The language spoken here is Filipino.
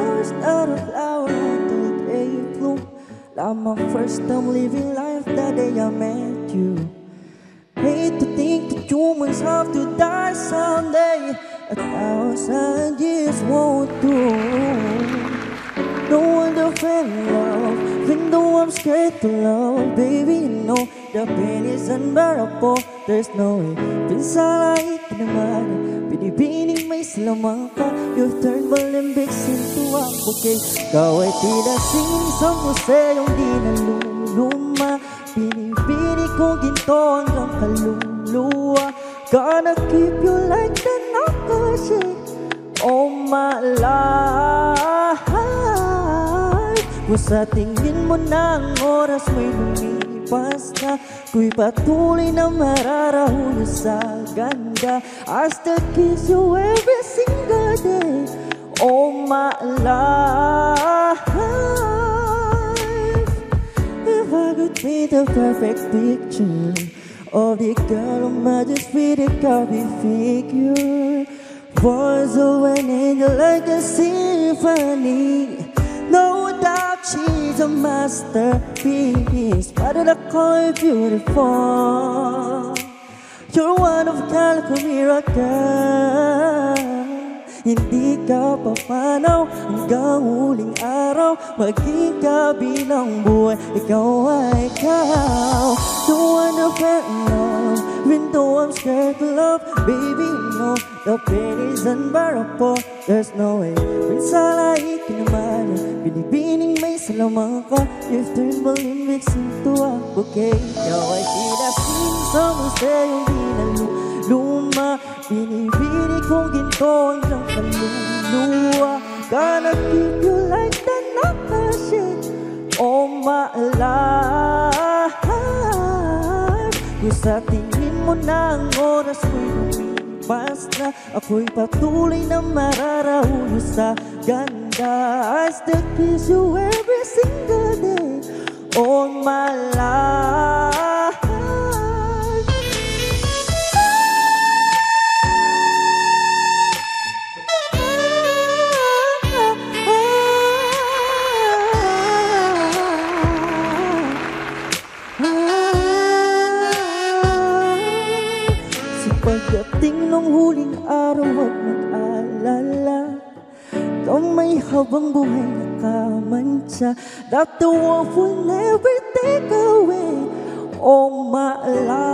flowers, not a flower until the day you bloom. Like my first time living life the day I met you. Hate to think that humans have to die someday. 1,000 years won't do. No wonder fell in love, even though I'm scared to love. Baby, you know the pain is unbearable. There's no way pinsalain ka naman. Binibining may silamang ka. You've turned Olympics into a bouquet. Ikaw ay tila sinisang museyong di naluluma. Binibini kong ginto hanggang kaluluwa. Gonna keep you like the nakashake all my life. Kung sa tingin mo na ang oras may lumipas na, ko'y patuloy na mararahuli sa ganda. I still kiss you every single day all my life. If I could paint the perfect picture of the girl, I just with a copy figure. Voice of an angel like a symphony. No doubt she's a masterpiece. Why did I call her beautiful? You're one of a kind like a miracle. Hindi ka papanaw hanggang huling araw. Maging kabilang buhay, ikaw ay ikaw. The one of love, even though I'm scared to love. Baby, you know the pain is unbearable. There's no way pinsalain ka naman. Binibining may salamang ka. You've turned Olympics into a bouquet. Ikaw ay tila sinisang museyong di naluluma. Binibini kong ginto hanggang kaluluwa. Gonna keep you like the nakashake all my life. Kung sa tingin mo na ang oras mo'y lumipas na, ako'y patuloy na mararahuli sa ganda. I still kiss you every single day all my life. Pagdating ng huling araw, huwag mag-alala. Ikaw may habang buhay nakamantsa, that the world will never take away all my life.